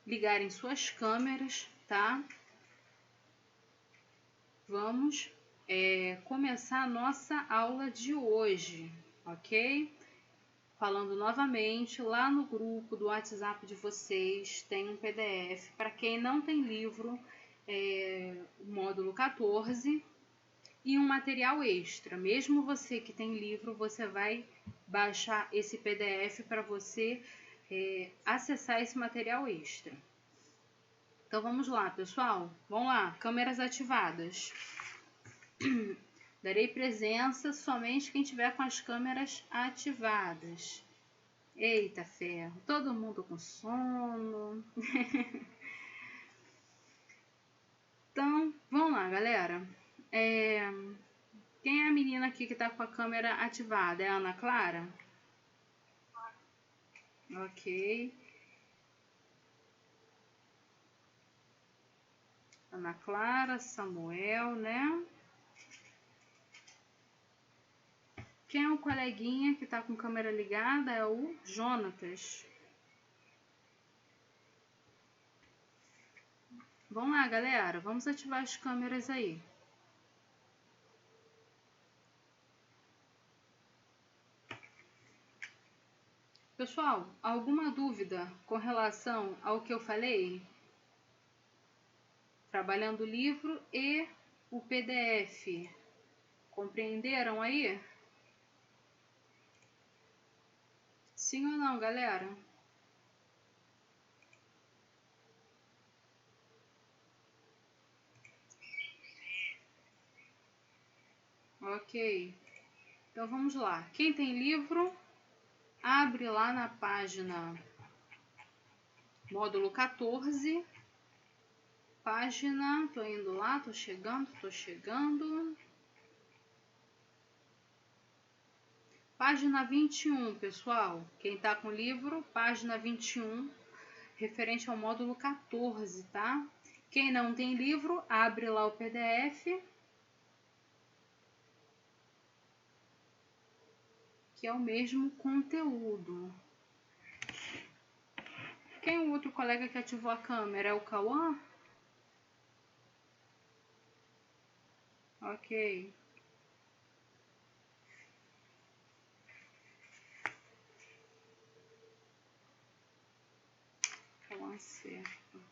ligarem suas câmeras, tá? Vamos começar a nossa aula de hoje, ok? Falando novamente, lá no grupo do WhatsApp de vocês tem um PDF. Para quem não tem livro, o módulo 14 e um material extra. Mesmo você que tem livro, você vai baixar esse PDF para você acessar esse material extra. Então vamos lá, pessoal. Vamos lá, câmeras ativadas. Darei presença somente quem tiver com as câmeras ativadas. Eita ferro, todo mundo com sono. Então, vamos lá, galera. Quem é a menina aqui que tá com a câmera ativada? É a Ana Clara? Ok. Ana Clara, Samuel, né? Quem é o coleguinha que tá com câmera ligada? É o Jonatas. Vamos lá, galera. Vamos ativar as câmeras aí. Pessoal, alguma dúvida com relação ao que eu falei? Trabalhando o livro e o PDF. Compreenderam aí? Sim ou não, galera? Ok. Então vamos lá. Quem tem livro, abre lá na página módulo 14. Página, tô indo lá, tô chegando. Página 21, pessoal. Quem tá com o livro, página 21, referente ao módulo 14, tá? Quem não tem livro, abre lá o PDF, que é o mesmo conteúdo. Quem é o outro colega que ativou a câmera? É o Cauã? Ok. Cauã certo.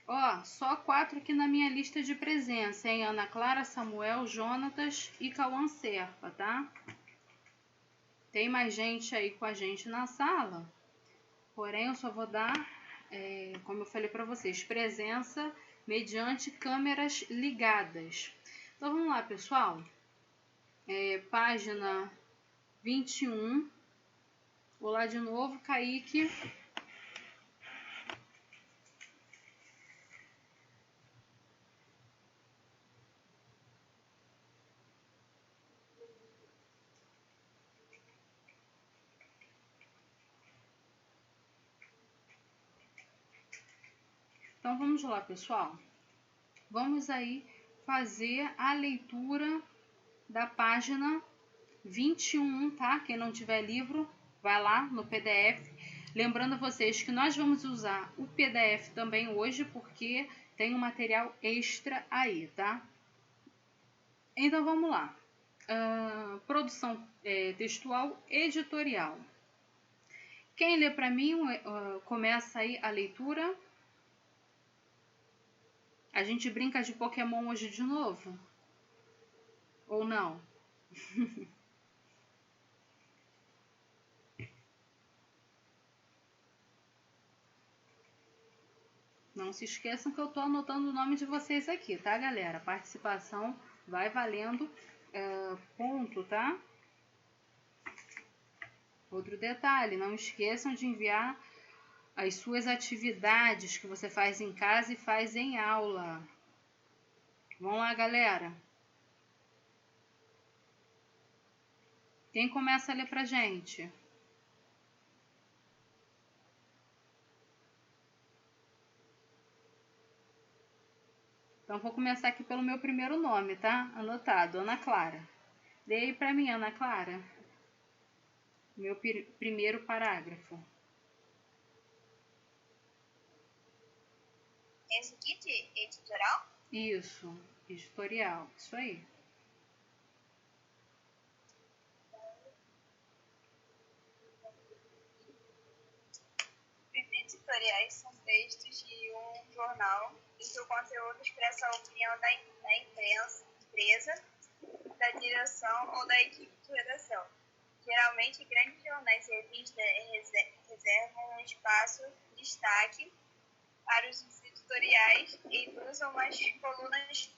Ó, só 4 aqui na minha lista de presença, hein? Ana Clara, Samuel, Jonatas e Cauã Serpa, tá? Tem mais gente aí com a gente na sala, porém eu só vou dar, como eu falei para vocês, presença mediante câmeras ligadas. Então vamos lá, pessoal. Página 21. Vou lá de novo, Kaique. Então vamos lá, pessoal. Vamos aí fazer a leitura da página 21, tá? Quem não tiver livro, vai lá no PDF. Lembrando a vocês que nós vamos usar o PDF também hoje, porque tem um material extra aí, tá? Então vamos lá. Produção textual editorial. Quem lê para mim, começa aí a leitura. A gente brinca de Pokémon hoje de novo? Ou não? Não se esqueçam que eu tô anotando o nome de vocês aqui, tá, galera? A participação vai valendo ponto, tá? Outro detalhe, não esqueçam de enviar as suas atividades que você faz em casa e faz em aula. Vamos lá, galera. Quem começa a ler pra gente? Então, vou começar aqui pelo meu primeiro nome, tá? Anotado, Ana Clara. Lê aí pra mim, Ana Clara. Meu primeiro parágrafo. Esse aqui de editorial? Isso, editorial, isso aí. Editoriais são textos de um jornal em que o conteúdo expressa a opinião da empresa, da direção ou da equipe de redação. Geralmente, grandes jornais e revistas reservam um espaço de destaque para os editoriais e usam as colunas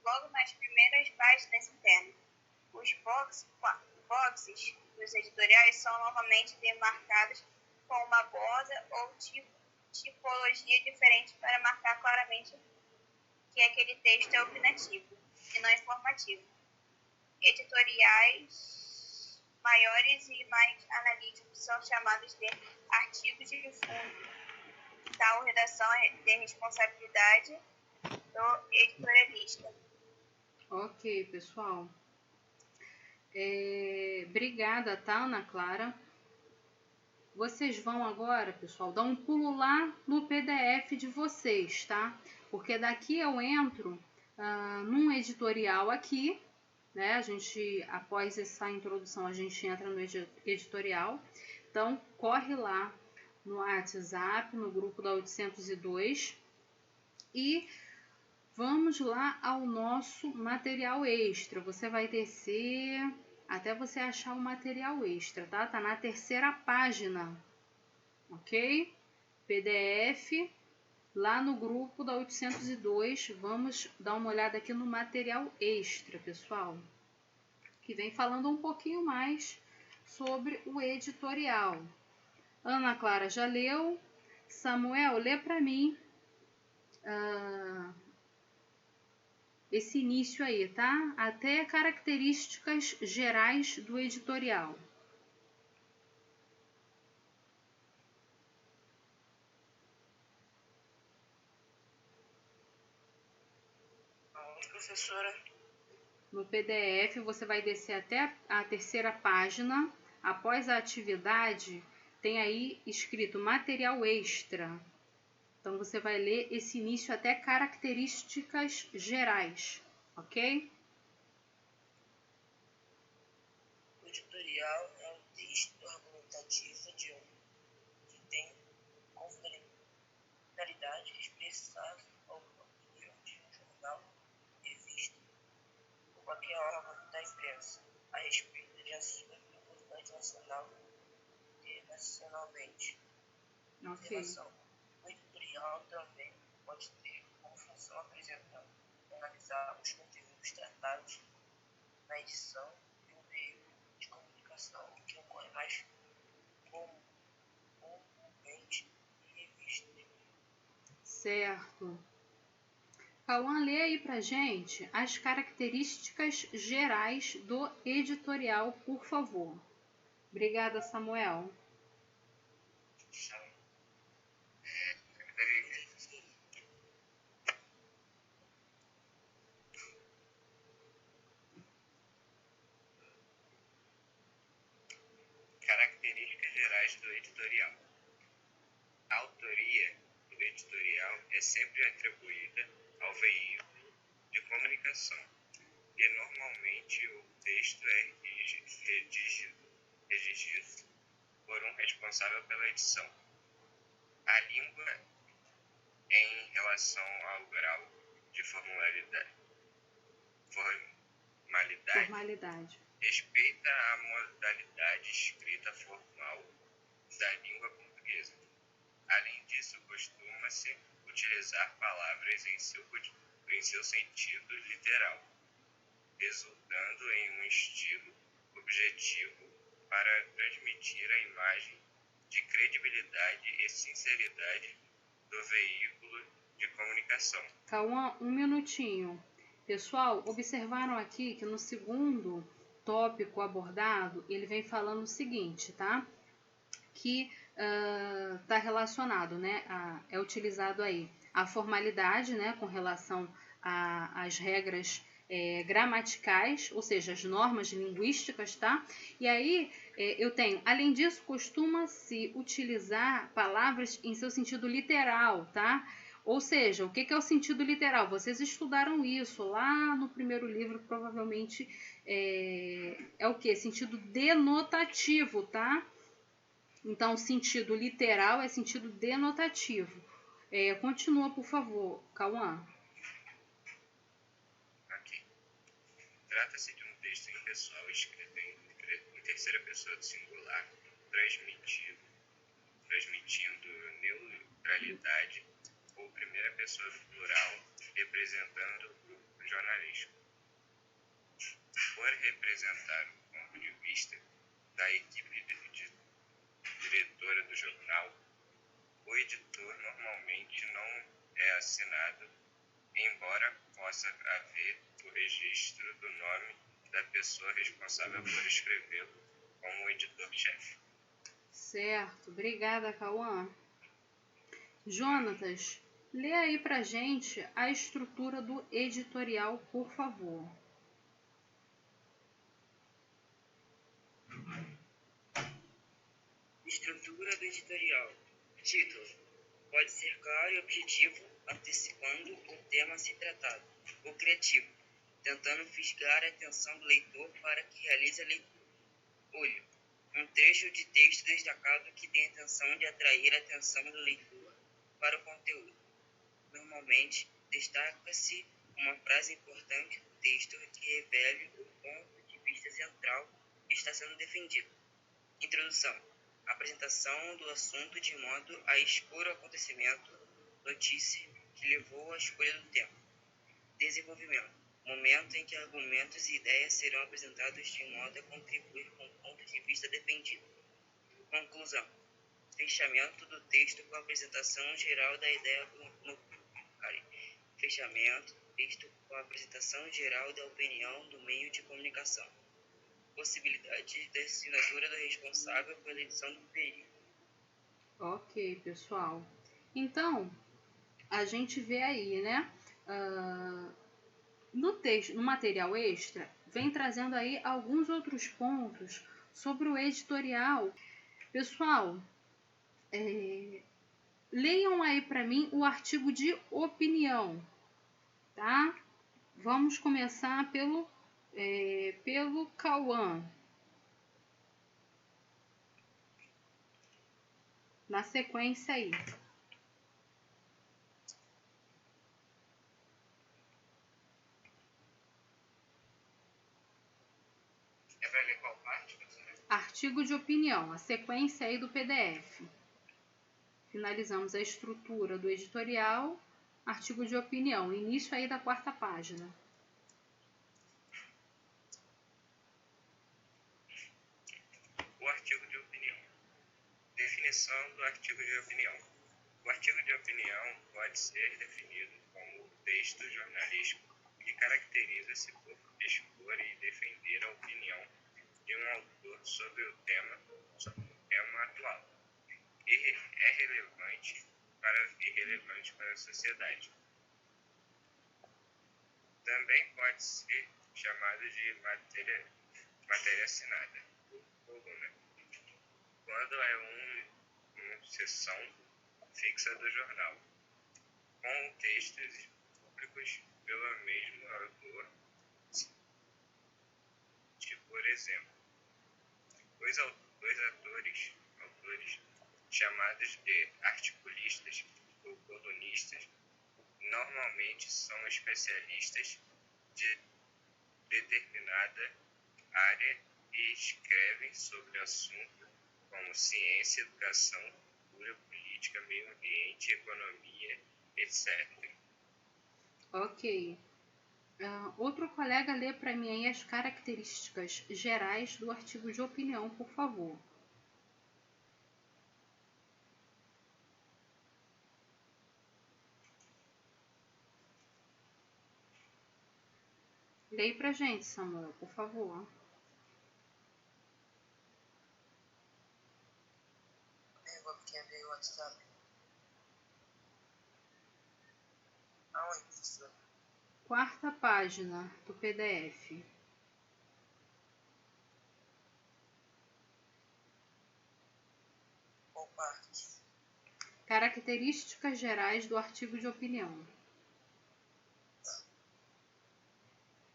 logo nas primeiras páginas internas. Os boxes dos editoriais são normalmente demarcados com uma borda ou tipologia diferente para marcar claramente que aquele texto é opinativo e não informativo. Editoriais maiores e mais analíticos são chamados de artigos de fundo. Tal redação é de responsabilidade do editorialista. Ok, pessoal. Obrigada, tá, Ana Clara? Vocês vão agora, pessoal, dar um pulo lá no PDF de vocês, tá? Porque daqui eu entro num editorial aqui, né? A gente, após essa introdução, a gente entra no editorial. Então, corre lá no WhatsApp, no grupo da 802 e vamos lá ao nosso material extra. Você vai descer até você achar o material extra, tá? Tá na terceira página, ok? PDF, lá no grupo da 802. Vamos dar uma olhada aqui no material extra, pessoal, que vem falando um pouquinho mais sobre o editorial. Ana Clara já leu. Samuel, lê para mim esse início aí, tá? Até características gerais do editorial. Professora. No PDF você vai descer até a terceira página. Após a atividade, tem aí escrito material extra. Então você vai ler esse início até características gerais, ok? O editorial é um texto argumentativo que tem como finalidade expressar a opinião de um jornal, revista ou qualquer órgão da imprensa a respeito de assuntos importantes nacional e internacionalmente. Ok. O editorial também pode ter como função apresentar e analisar os conteúdos tratados na edição de um veículo de comunicação, que ocorre mais comumente em revistas. Certo. Cauã, lê aí pra gente as características gerais do editorial, por favor. Obrigada, Samuel. Características gerais do editorial. A autoria do editorial é sempre atribuída ao veículo de comunicação e normalmente o texto é redigido por um responsável pela edição. A língua, em relação ao grau de formalidade, respeita a modalidade escrita formal da língua portuguesa. Além disso, costuma-se utilizar palavras em seu sentido literal, resultando em um estilo objetivo para transmitir a imagem de credibilidade e sinceridade do veículo de comunicação. Cauã, um minutinho. Pessoal, observaram aqui que no segundo tópico abordado, ele vem falando o seguinte, tá? Que está relacionado, né? É utilizado aí a formalidade, né? Com relação às regras gramaticais, ou seja, as normas linguísticas, tá? E aí eu tenho, além disso, costuma-se utilizar palavras em seu sentido literal, tá? Ou seja, o que é o sentido literal? Vocês estudaram isso lá no primeiro livro, provavelmente é o que? Sentido denotativo, tá? Então, sentido literal é sentido denotativo. Continua, por favor, Cauã. Aqui. Trata-se de um texto impessoal escrito em terceira pessoa do singular, transmitindo neutralidade, ou primeira pessoa do plural, representando o grupo jornalístico. Por representar o ponto de vista da equipe diretora do jornal, o editor normalmente não é assinado, embora possa haver o registro do nome da pessoa responsável por escrevê-lo como editor-chefe. Certo, obrigada, Cauã. Jonatas, lê aí pra gente a estrutura do editorial, por favor. Estrutura do editorial. Título. Pode ser claro e objetivo, antecipando o tema a ser tratado. O criativo. Tentando fisgar a atenção do leitor para que realize a leitura. Olho. Um trecho de texto destacado que tem a intenção de atrair a atenção do leitor para o conteúdo. Normalmente, destaca-se uma frase importante do texto que revele o ponto de vista central que está sendo defendido. Introdução. Apresentação do assunto de modo a expor o acontecimento, notícia que levou à escolha do tema. Desenvolvimento. Momento em que argumentos e ideias serão apresentados de modo a contribuir com o ponto de vista defendido. Conclusão. Fechamento do texto com a apresentação geral da ideia Fechamento do texto com a apresentação geral da opinião do meio de comunicação. Possibilidade da assinatura do responsável pela edição do veículo. Ok, pessoal. Então, a gente vê aí, né? No texto, no material extra, vem trazendo aí alguns outros pontos sobre o editorial. Pessoal, leiam aí para mim o artigo de opinião, tá? Vamos começar pelo Cauã. Na sequência aí. É para ler qual parte? Artigo de opinião, a sequência aí do PDF. Finalizamos a estrutura do editorial, artigo de opinião, início aí da 4ª página. O artigo de opinião. Definição do artigo de opinião. O artigo de opinião pode ser definido como o texto jornalístico que caracteriza-se por expor e defender a opinião de um autor sobre o tema atual e é irrelevante para a sociedade. Também pode ser chamado de matéria assinada, coluna, quando é uma seção fixa do jornal, com textos públicos pelo mesmo autor. Por exemplo, os autores chamados de articulistas ou colunistas normalmente são especialistas de determinada área e escrevem sobre assuntos como ciência, educação, cultura, política, meio ambiente, economia, etc. Ok. Outro colega lê para mim aí as características gerais do artigo de opinião, por favor. Leia pra gente, Samuel, por favor. Quem veio o WhatsApp? Aonde, professor? 4ª página do PDF. Qual parte? Características gerais do artigo de opinião.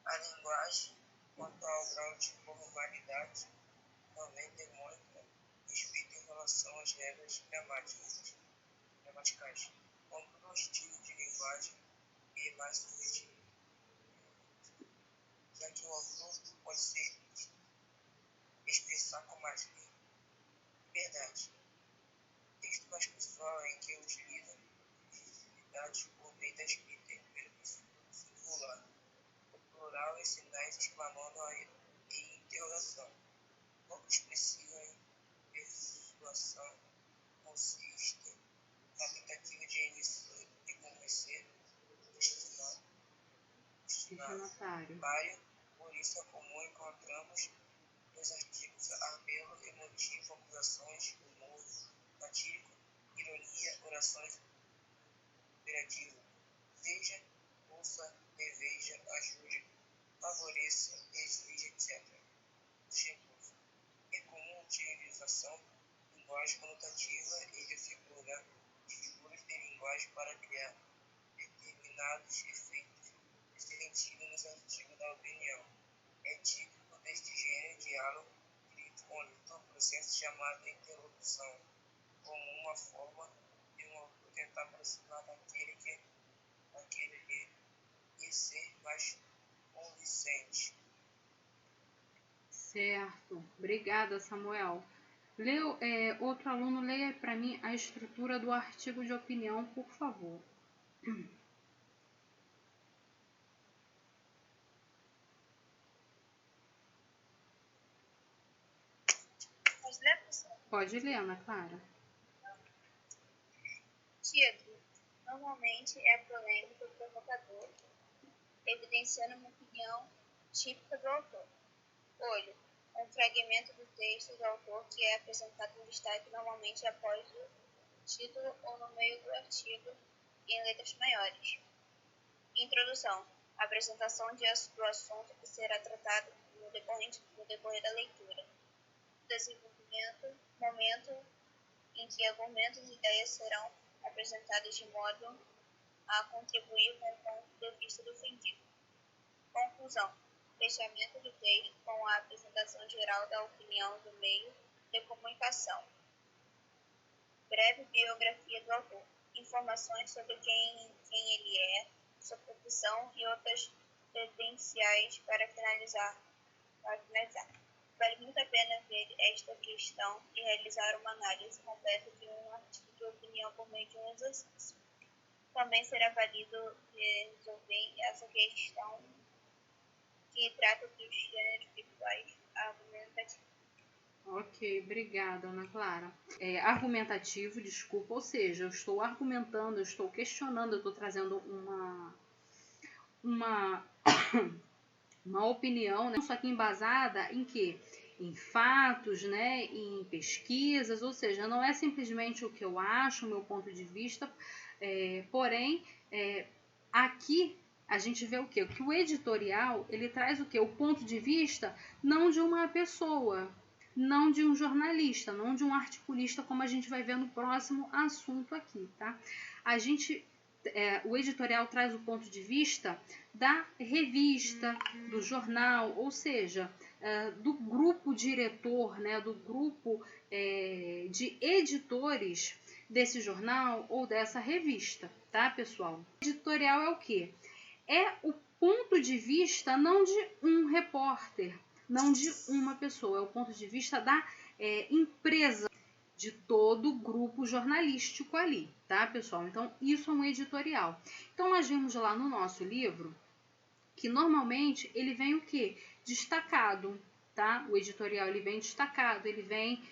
A linguagem, quanto ao grau de formalidade, também demonstra respeito em relação às regras gramaticais. Contudo, o estilo de linguagem é mais subjetivo, já que o autor pode se expressar com mais liberdade. Texto mais pessoal em que utiliza atividades por meio da escrita em singular, o plural e sinais exclamando e interrogação. Pouco expressiva em persuasão consiste na tentativa de convencer o destinatário. Por isso é comum encontrarmos nos artigos apelo emotivo, acusações, humor satírico, ironia, orações imperativas. Veja, ouça, reveja, ajude, favoreça, exija, etc. Exemplos. É comum a utilização de linguagem conotativa e de figuras de linguagem para criar determinados efeitos de sentido nos artigos da opinião. É típico deste gênero de diálogo escrito com o leitor processo chamado interrupção, como uma forma de um autor tentar aproximar daquele e ser mais convincente. Certo. Obrigada, Samuel. Outro aluno, leia para mim a estrutura do artigo de opinião, por favor. Pode ler, professora? Pode ler, Ana Clara. Título. Normalmente é polêmico e provocador, evidenciando uma opinião típica do autor. Olho. Um fragmento do texto do autor que é apresentado em destaque normalmente após o título ou no meio do artigo em letras maiores. Introdução. Apresentação do assunto que será tratado no decorrer da leitura. Desenvolvimento. Momento em que argumentos e ideias serão apresentados de modo a contribuir com o ponto de vista defendido. Conclusão. Fechamento do texto com a apresentação geral da opinião do meio de comunicação. Breve biografia do autor. Informações sobre quem ele é, sua profissão e outras credenciais para finalizar. Vale muito a pena ver esta questão e realizar uma análise completa de um artigo de opinião por meio de um exercício. Também será válido resolver essa questão que trata dos gêneros virtuais argumentativos. Ok, obrigada, Ana Clara. Argumentativo, desculpa, ou seja, eu estou argumentando, eu estou questionando, eu estou trazendo uma opinião, né? Isso aqui embasada em quê? Em fatos, né? Em pesquisas, ou seja, não é simplesmente o que eu acho, o meu ponto de vista, porém, aqui a gente vê o quê? Que o editorial, ele traz o quê? O ponto de vista não de uma pessoa, não de um jornalista, não de um articulista, como a gente vai ver no próximo assunto aqui, tá? O editorial traz o ponto de vista da revista, do jornal, ou seja, do grupo diretor, né, do grupo de editores desse jornal ou dessa revista, tá, pessoal? O editorial é o quê? É o ponto de vista não de um repórter, não de uma pessoa, é o ponto de vista da empresa, de todo o grupo jornalístico ali, tá, pessoal? Então, isso é um editorial. Então, nós vimos lá no nosso livro que normalmente ele vem o quê? Destacado, tá? O editorial ele vem destacado, ele vem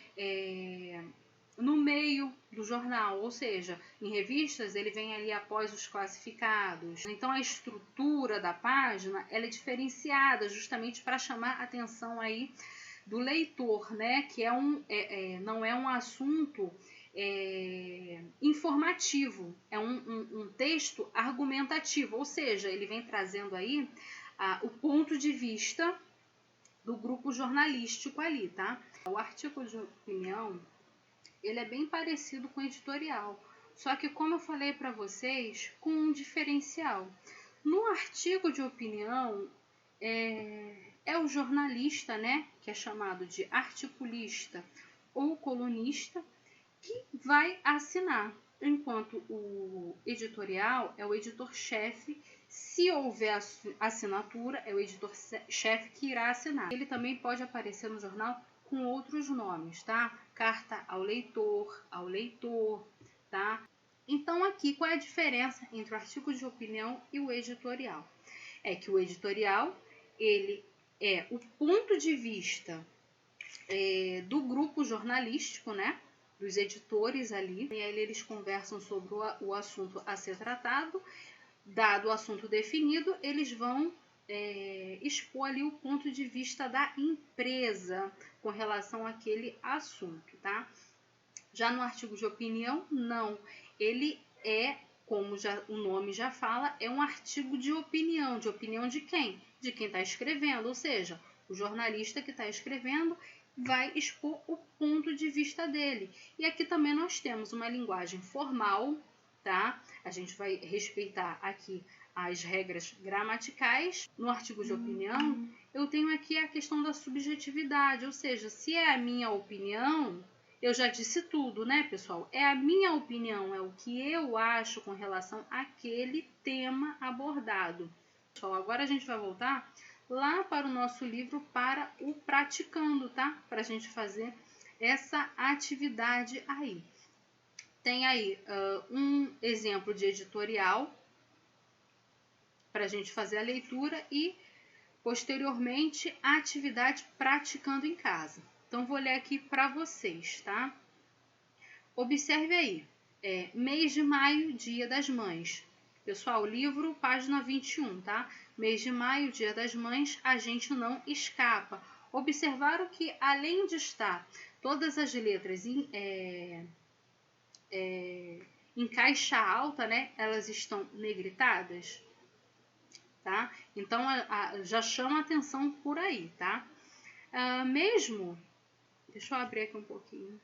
no meio do jornal, ou seja, em revistas ele vem ali após os classificados. Então a estrutura da página ela é diferenciada justamente para chamar a atenção aí do leitor, né? Que não é um assunto informativo, é um texto argumentativo, ou seja, ele vem trazendo aí o ponto de vista do grupo jornalístico ali, tá? O artigo de opinião, ele é bem parecido com o editorial, só que como eu falei para vocês, com um diferencial. No artigo de opinião, é o jornalista, né, que é chamado de articulista ou colunista, que vai assinar, enquanto o editorial é o editor-chefe. Se houver assinatura, é o editor-chefe que irá assinar. Ele também pode aparecer no jornal com outros nomes, tá? Carta ao leitor, tá? Então aqui, qual é a diferença entre o artigo de opinião e o editorial? É que o editorial, ele é o ponto de vista do grupo jornalístico, né? Dos editores ali, e aí eles conversam sobre o assunto a ser tratado. Dado o assunto definido, eles vão expor ali o ponto de vista da empresa com relação àquele assunto, tá? Já no artigo de opinião, não. Ele como o nome já fala, é um artigo de opinião. De opinião de quem? De quem está escrevendo, ou seja, o jornalista que está escrevendo vai expor o ponto de vista dele. E aqui também nós temos uma linguagem formal, tá? A gente vai respeitar aqui as regras gramaticais. No artigo de opinião, eu tenho aqui a questão da subjetividade, ou seja, se é a minha opinião, eu já disse tudo, né, pessoal? É a minha opinião, é o que eu acho com relação àquele tema abordado. Pessoal, agora a gente vai voltar lá para o nosso livro, para o praticando, tá? Para a gente fazer essa atividade aí. Tem aí um exemplo de editorial para a gente fazer a leitura e, posteriormente, a atividade praticando em casa. Então, vou ler aqui para vocês, tá? Observe aí. Mês de maio, Dia das Mães. Pessoal, livro, página 21, tá? Mês de maio, Dia das Mães, a gente não escapa. Observaram que, além de estar todas as letras em caixa alta, né? Elas estão negritadas, tá? Então, já chama atenção por aí, tá? Deixa eu abrir aqui um pouquinho.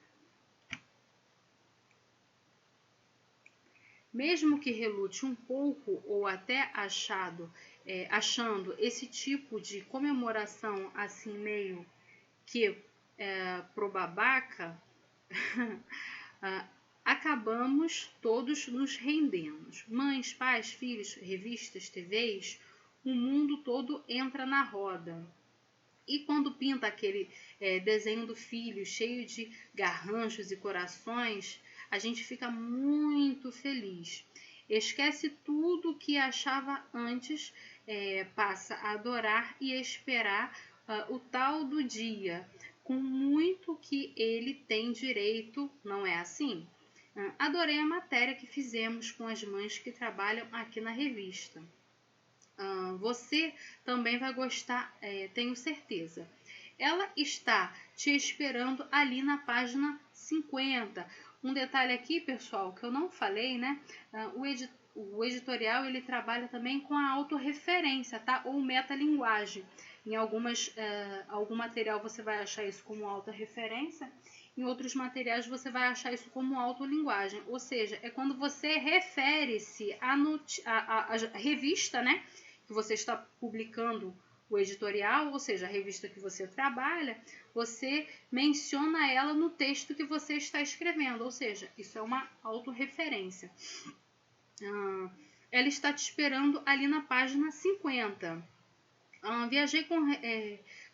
Mesmo que relute um pouco ou até achando esse tipo de comemoração assim meio que pro babaca, acabamos todos nos rendendo. Mães, pais, filhos, revistas, TVs, o mundo todo entra na roda. E quando pinta aquele desenho do filho cheio de garranchos e corações, a gente fica muito feliz. Esquece tudo o que achava antes, passa a adorar e esperar o tal do dia, com muito que ele tem direito, não é assim? Adorei a matéria que fizemos com as mães que trabalham aqui na revista. Você também vai gostar, tenho certeza. Ela está te esperando ali na página 50. Um detalhe aqui, pessoal, que eu não falei, né? O editorial, ele trabalha também com a autorreferência, tá? Ou metalinguagem. Em algum material você vai achar isso como autorreferência, em outros materiais você vai achar isso como autolinguagem. Ou seja, é quando você refere-se à revista, né? Que você está publicando o editorial, ou seja, a revista que você trabalha, você menciona ela no texto que você está escrevendo, ou seja, isso é uma autorreferência. Ela está te esperando ali na página 50. Viajei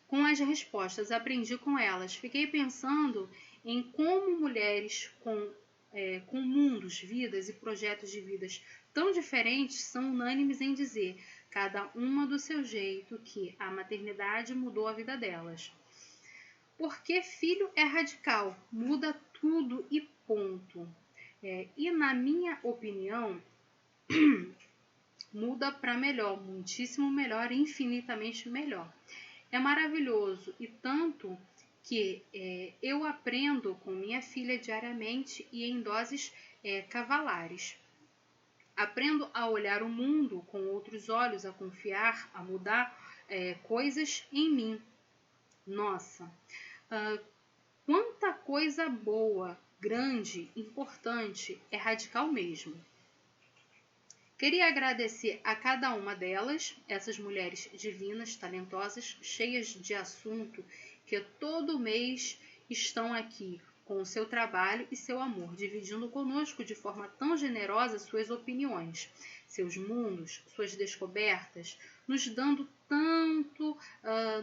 com as respostas, aprendi com elas. Fiquei pensando em como mulheres com mundos, vidas e projetos de vidas tão diferentes são unânimes em dizer, cada uma do seu jeito, que a maternidade mudou a vida delas. Porque filho é radical, muda tudo e ponto. E na minha opinião, muda para melhor, muitíssimo melhor, infinitamente melhor. É maravilhoso e tanto que eu aprendo com minha filha diariamente e em doses cavalares. Aprendo a olhar o mundo com outros olhos, a confiar, a mudar coisas em mim. Nossa, quanta coisa boa, grande, importante, é radical mesmo. Queria agradecer a cada uma delas, essas mulheres divinas, talentosas, cheias de assunto, que todo mês estão aqui com o seu trabalho e seu amor, dividindo conosco de forma tão generosa suas opiniões, seus mundos, suas descobertas, nos dando tanto,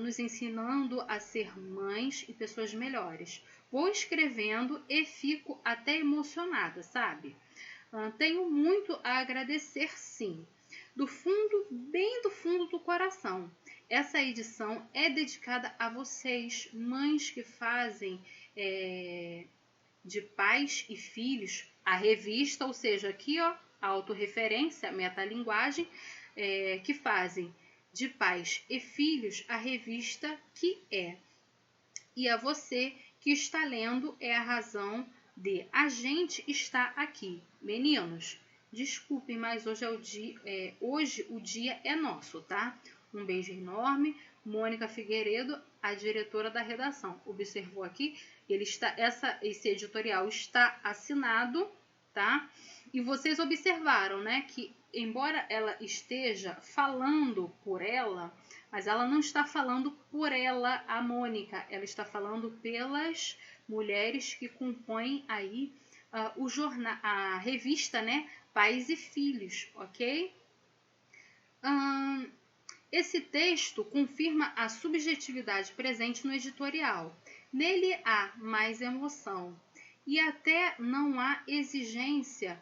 nos ensinando a ser mães e pessoas melhores. Vou escrevendo e fico até emocionada, sabe? Tenho muito a agradecer, sim, do fundo, bem do fundo do coração. Essa edição é dedicada a vocês, mães que fazem de pais e filhos a revista, ou seja, aqui ó, a autorreferência, a metalinguagem, que fazem de pais e filhos a revista que é. E a você que está lendo é a razão de a gente estar aqui. Meninos, desculpem, mas hoje o dia é nosso, tá? Um beijo enorme. Mônica Figueiredo, a diretora da redação. Observou aqui, esse editorial está assinado, tá? E vocês observaram, né, que embora ela esteja falando por ela, mas ela não está falando por ela, a Mônica, ela está falando pelas mulheres que compõem aí o jornal, a revista, né, Pais e Filhos, ok? Esse texto confirma a subjetividade presente no editorial. Nele há mais emoção e até não há exigência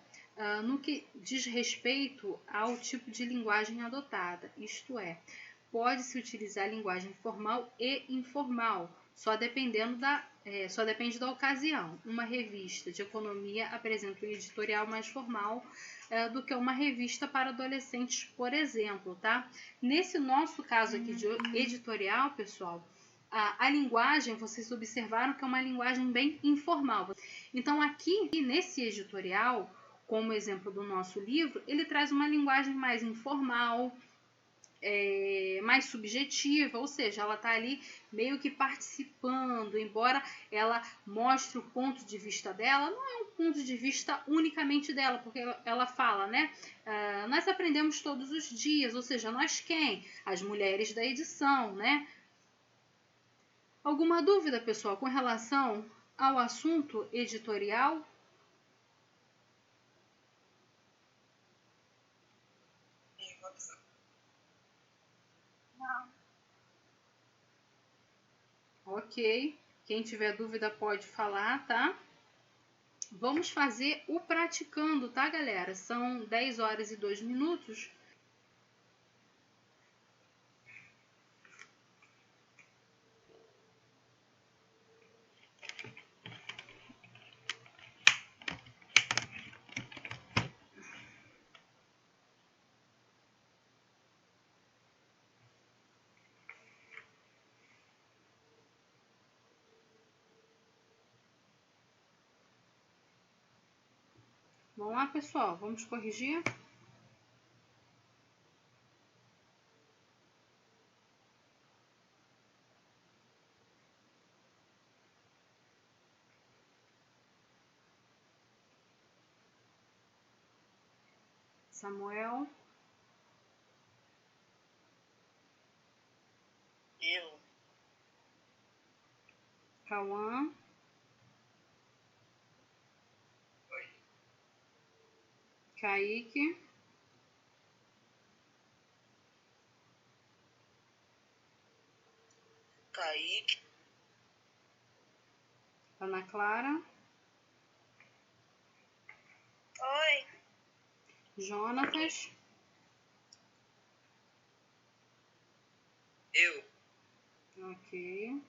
no que diz respeito ao tipo de linguagem adotada, isto é, pode-se utilizar linguagem formal e informal, só depende da ocasião. Uma revista de economia apresenta um editorial mais formal do que uma revista para adolescentes, por exemplo, tá? Nesse nosso caso aqui de editorial, pessoal, a linguagem, vocês observaram que é uma linguagem bem informal. Então, aqui nesse editorial, como exemplo do nosso livro, ele traz uma linguagem mais informal, mais subjetiva, ou seja, ela está ali meio que participando, embora ela mostre o ponto de vista dela, não é um ponto de vista unicamente dela, porque ela fala, né? Nós aprendemos todos os dias, ou seja, nós quem? As mulheres da edição, né? Alguma dúvida, pessoal, com relação ao assunto editorial? Não. Ok. Quem tiver dúvida pode falar, tá? Vamos fazer o praticando, tá, galera? São 10 horas e 2 minutos. Vamos lá, pessoal, vamos corrigir? Samuel, Eu, Cauã, Kaique, Kaique, Ana Clara, Oi. Jonatas, eu, ok.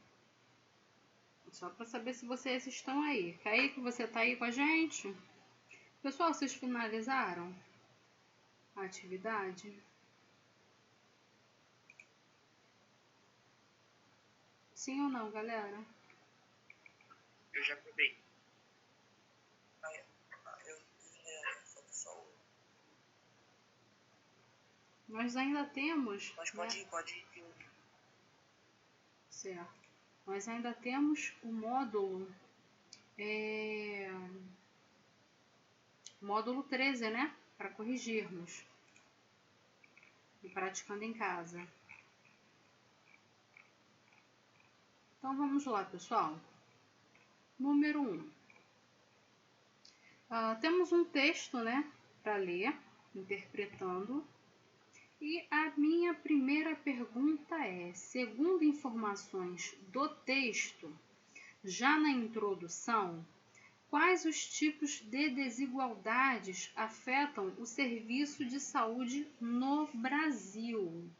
Só para saber se vocês estão aí. Kaique, você tá aí com a gente? Pessoal, vocês finalizaram a atividade? Sim ou não, galera? Eu já provei. Nós ainda temos... Mas né? pode ir. Certo. Nós ainda temos o módulo... módulo 13, né? Para corrigirmos. E praticando em casa. Então, vamos lá, pessoal. Número 1. Temos um texto, né? Para ler, interpretando. E a minha primeira pergunta é, segundo informações do texto, já na introdução, quais os tipos de desigualdades afetam o serviço de saúde no Brasil?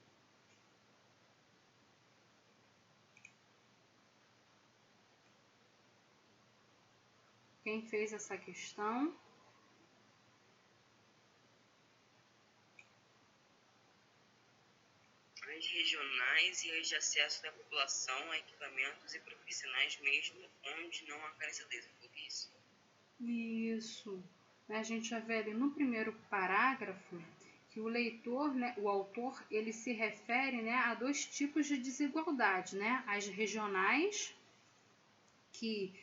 Quem fez essa questão? As regionais e as de acesso da população a equipamentos e profissionais mesmo onde não há carência deles. Por isso. Isso. A gente já vê ali no primeiro parágrafo que o leitor, né, o autor, ele se refere, né, a dois tipos de desigualdade, né? As regionais, que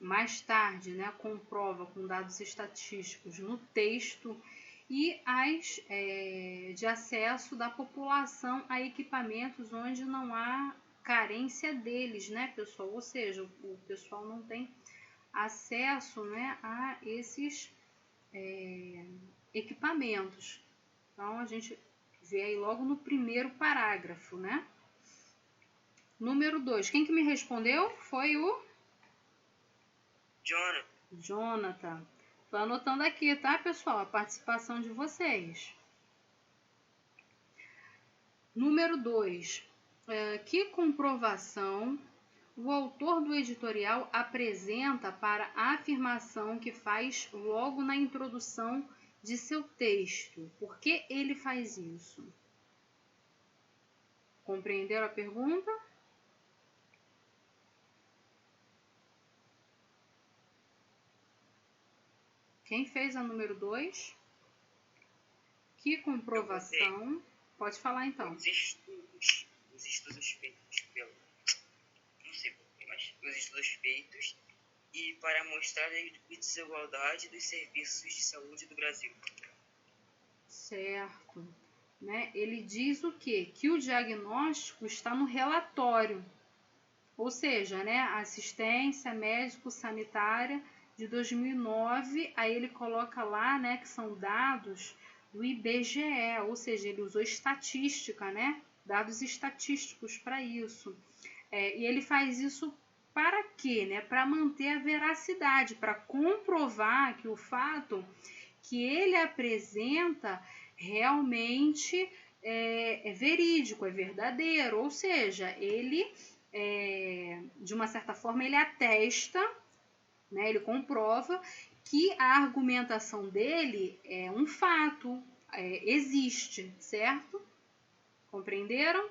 mais tarde, né, comprova com dados estatísticos no texto, e as de acesso da população a equipamentos onde não há carência deles, né, pessoal? Ou seja, o pessoal não tem acesso, né, a esses equipamentos. Então, a gente vê aí logo no primeiro parágrafo, né? Número 2. Quem que me respondeu? Foi o Jonathan. Estou anotando aqui, tá, pessoal? A participação de vocês. Número 2. Que comprovação o autor do editorial apresenta para a afirmação que faz logo na introdução de seu texto? Por que ele faz isso? Compreenderam a pergunta? Quem fez a número 2? Que comprovação? Pode falar então. Os estudos feitos pelo... Não sei porquê, mas os estudos feitos e para mostrar a desigualdade dos serviços de saúde do Brasil. Certo. Né? Ele diz o quê? Que o diagnóstico está no relatório. Ou seja, né, a assistência médico-sanitária de 2009, aí ele coloca lá, né, que são dados do IBGE, ou seja, ele usou estatística, né, dados estatísticos para isso. E ele faz isso para quê? Né? Para manter a veracidade, para comprovar que o fato que ele apresenta realmente é verídico, é verdadeiro, ou seja, ele, de uma certa forma, ele atesta, né, ele comprova que a argumentação dele é um fato, existe, certo? Compreenderam?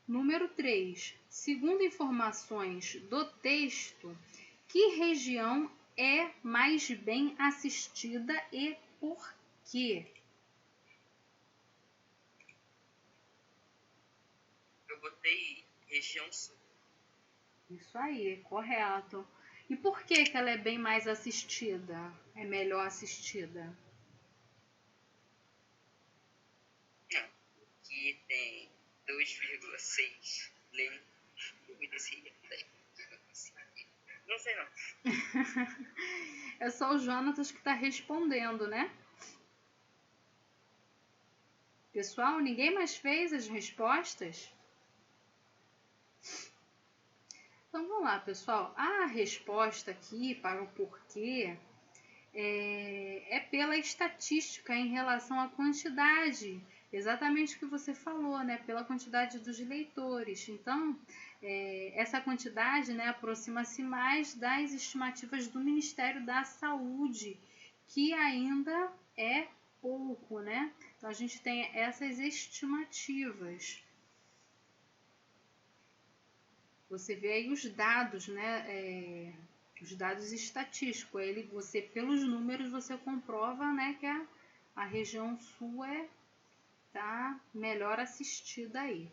Número 3. Segundo informações do texto, que região é mais bem assistida e por quê? Eu botei região sul. Isso aí, correto. E por que ela é bem mais assistida? É melhor assistida? Não, aqui tem 2,6 leitos. Não sei não. É só o Jonatas que está respondendo, né? Pessoal, ninguém mais fez as respostas? Então vamos lá, pessoal. A resposta aqui para o porquê é pela estatística em relação à quantidade. Exatamente o que você falou, né? Pela quantidade dos leitores. Então, essa quantidade, né, aproxima-se mais das estimativas do Ministério da Saúde, que ainda é pouco, né? Então, a gente tem essas estimativas. você vê aí os dados, né? Os dados estatísticos. Você, pelos números, você comprova, né, que a região sul tá melhor assistida aí.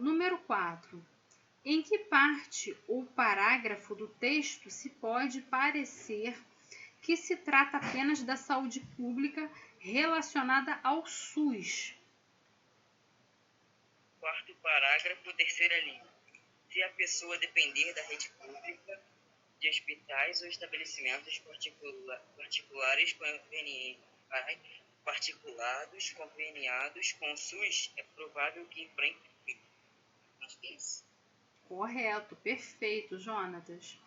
Número 4. Em que parte ou parágrafo do texto se pode parecer que se trata apenas da saúde pública relacionada ao SUS? Quarto parágrafo, terceira linha. Se a pessoa depender da rede pública de hospitais ou estabelecimentos conveniados com o SUS, é provável que enfrente isso. Correto, perfeito, Jonatas.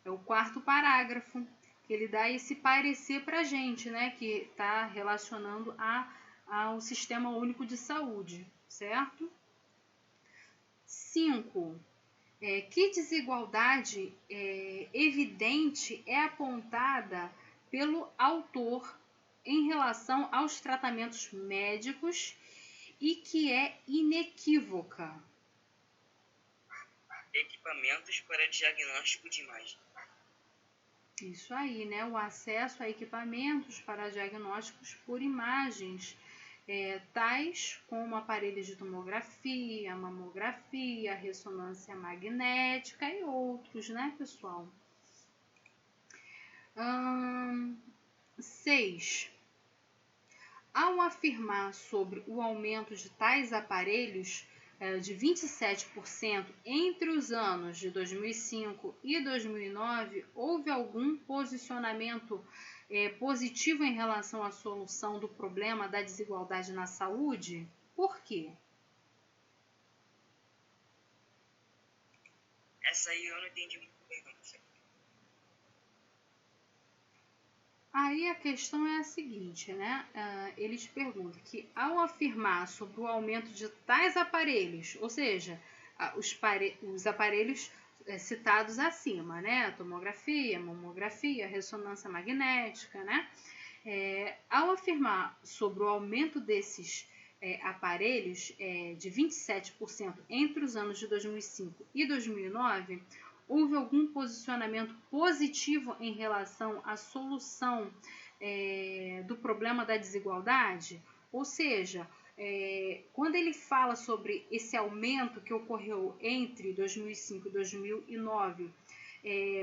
É o quarto parágrafo, que ele dá esse parecer para a gente, né, que está relacionando ao Sistema Único de Saúde, certo? 5. Que desigualdade evidente é apontada pelo autor em relação aos tratamentos médicos e que é inequívoca? Equipamentos para diagnóstico de imagem. Isso aí, né? O acesso a equipamentos para diagnósticos por imagens, tais como aparelhos de tomografia, mamografia, ressonância magnética e outros, né, pessoal? 6. Ao afirmar sobre o aumento de tais aparelhos de 27% entre os anos de 2005 e 2009, houve algum posicionamento positivo em relação à solução do problema da desigualdade na saúde? Por quê? Essa aí eu não entendi muito bem, não. Aí a questão é a seguinte, né? Eles perguntam que ao afirmar sobre o aumento de tais aparelhos, ou seja, os aparelhos citados acima, né? A tomografia, mamografia, ressonância magnética, né? Ao afirmar sobre o aumento desses aparelhos de 27% entre os anos de 2005 e 2009, houve algum posicionamento positivo em relação à solução do problema da desigualdade? Ou seja, quando ele fala sobre esse aumento que ocorreu entre 2005 e 2009,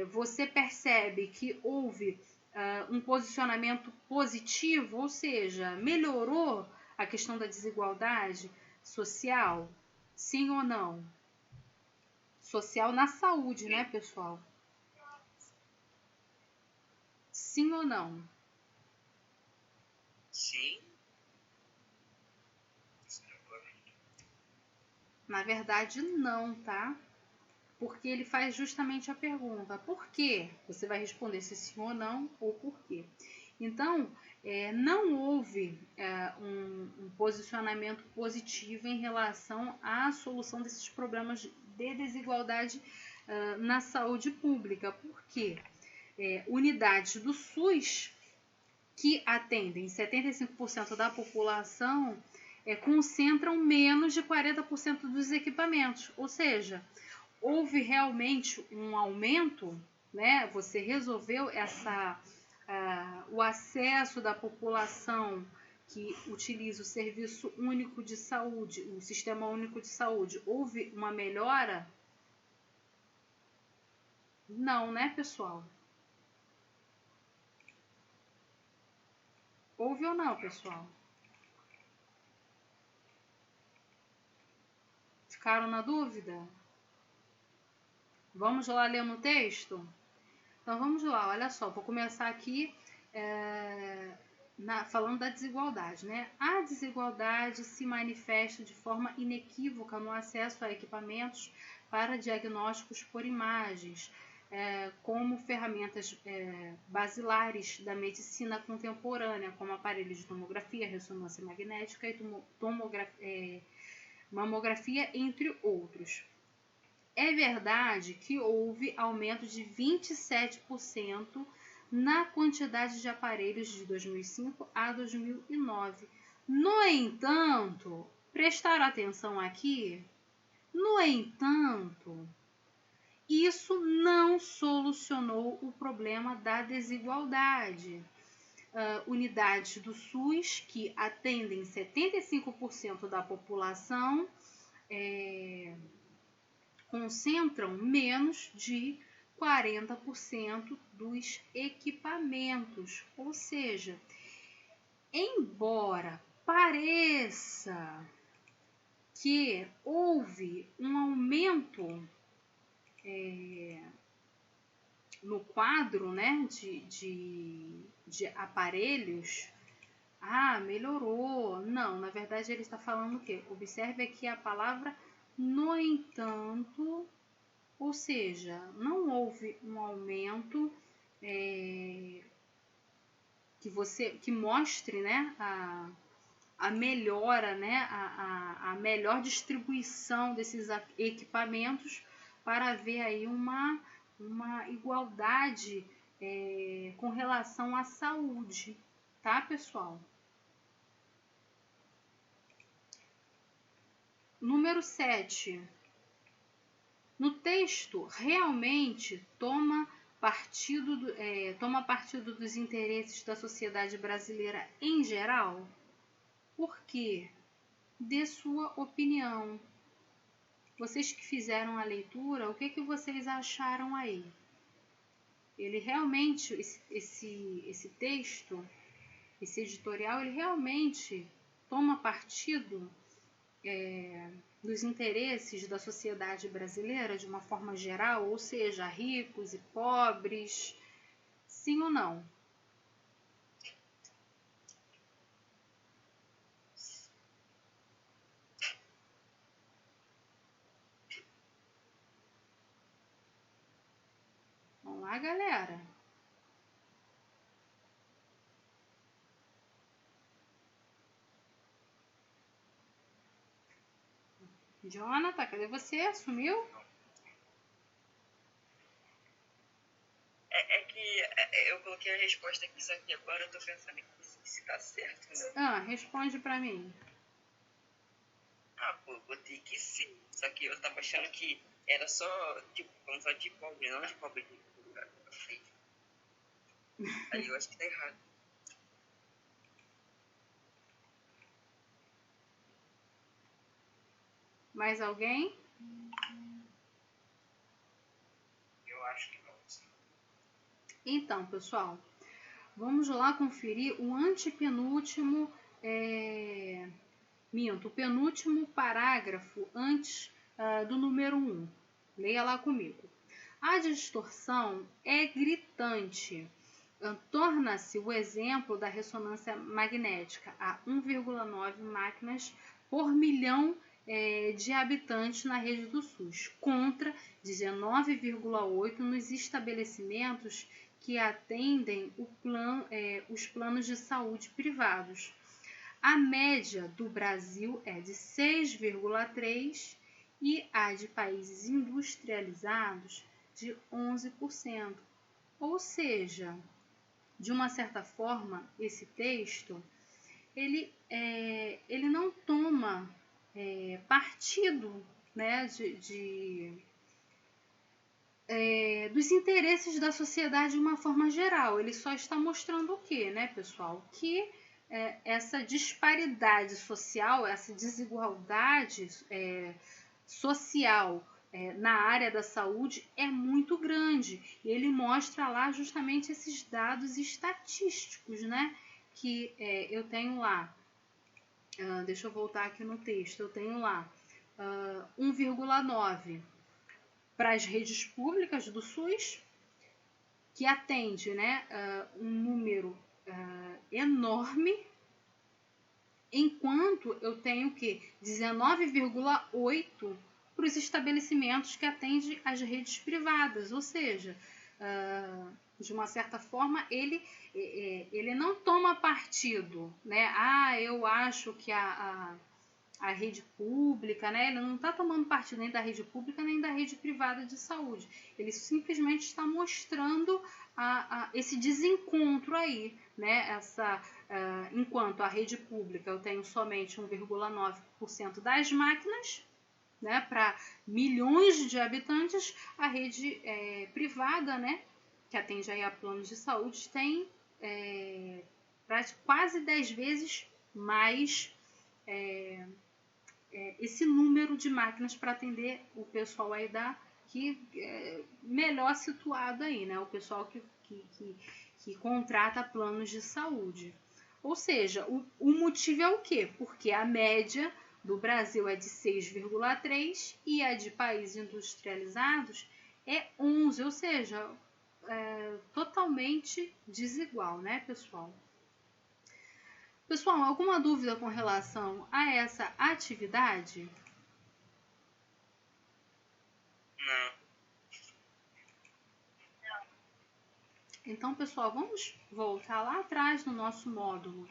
você percebe que houve um posicionamento positivo, ou seja, melhorou a questão da desigualdade social? Sim ou não? Social na saúde, né, pessoal? Sim ou não? Sim. Na verdade, não, tá? Porque ele faz justamente a pergunta, por quê? Você vai responder se sim ou não, ou por quê. Então, não houve um posicionamento positivo em relação à solução desses problemas de desigualdade na saúde pública. Por quê? Unidades do SUS que atendem 75% da população concentram menos de 40% dos equipamentos. Ou seja, houve realmente um aumento, né? Você resolveu o acesso da população que utiliza o Serviço Único de Saúde, o Sistema Único de Saúde, houve uma melhora? Não, né, pessoal? Houve ou não, pessoal? Ficaram na dúvida? Vamos lá ler no texto? Então vamos lá, olha só, vou começar aqui falando da desigualdade, né? A desigualdade se manifesta de forma inequívoca no acesso a equipamentos para diagnósticos por imagens, como ferramentas basilares da medicina contemporânea, como aparelhos de tomografia, ressonância magnética e mamografia, entre outros. É verdade que houve aumento de 27% na quantidade de aparelhos de 2005 a 2009. No entanto, prestar atenção aqui, No entanto, isso não solucionou o problema da desigualdade. Unidades do SUS que atendem 75% da população concentram menos de 40% dos equipamentos. Ou seja, embora pareça que houve um aumento no quadro, né, de aparelhos, melhorou. Não, na verdade ele está falando o quê? Observe aqui a palavra no entanto, ou seja, não houve um aumento que mostre, né, a melhora, né, a melhor distribuição desses equipamentos para haver aí uma igualdade com relação à saúde, tá, pessoal? Número 7. No texto, realmente toma partido dos interesses da sociedade brasileira em geral? Por quê? Dê sua opinião. Vocês que fizeram a leitura, o que vocês acharam aí? Ele realmente, esse texto, esse editorial, ele realmente toma partido dos interesses da sociedade brasileira de uma forma geral, ou seja, ricos e pobres, sim ou não? Vamos lá, galera. Jonathan, cadê você? Sumiu? É que eu coloquei a resposta aqui, só que agora eu tô pensando se tá certo, né? Responde pra mim. Botei que sim. Só que eu tava achando que era só, tipo, falando só de pobre, não de pobre de lugar. Aí eu acho que tá errado. Mais alguém? Eu acho que não. Então, pessoal, vamos lá conferir o antepenúltimo, o penúltimo parágrafo antes do número 1. Leia lá comigo. A distorção é gritante. Torna-se o exemplo da ressonância magnética a 1,9 máquinas por milhão de habitantes na rede do SUS, contra 19,8 nos estabelecimentos que atendem os planos de saúde privados. A média do Brasil é de 6,3% e a de países industrializados de 11%. Ou seja, de uma certa forma, esse texto ele não toma partido, né, dos interesses da sociedade de uma forma geral. Ele só está mostrando o quê, né, pessoal? Que essa disparidade social, essa desigualdade social na área da saúde é muito grande. E ele mostra lá justamente esses dados estatísticos, né, que eu tenho lá. Deixa eu voltar aqui no texto. Eu tenho lá 1,9 para as redes públicas do SUS, que atende, né, um número enorme, enquanto eu tenho que 19,8 para os estabelecimentos que atendem as redes privadas, ou seja, de uma certa forma ele não toma partido, né? Eu acho que a rede pública, né? Ele não está tomando partido nem da rede pública nem da rede privada de saúde. Ele simplesmente está mostrando esse desencontro aí, né? Enquanto a rede pública eu tenho somente 1,9% das máquinas, né, para milhões de habitantes, a rede privada, né, que atende aí a planos de saúde, tem quase 10 vezes mais esse número de máquinas para atender o pessoal aí melhor situado aí, né? O pessoal que contrata planos de saúde. Ou seja, o motivo é o quê? Porque a média do Brasil é de 6,3 e a de países industrializados é 11, ou seja, totalmente desigual, né, pessoal? Pessoal, alguma dúvida com relação a essa atividade? Não. Então, pessoal, vamos voltar lá atrás no nosso módulo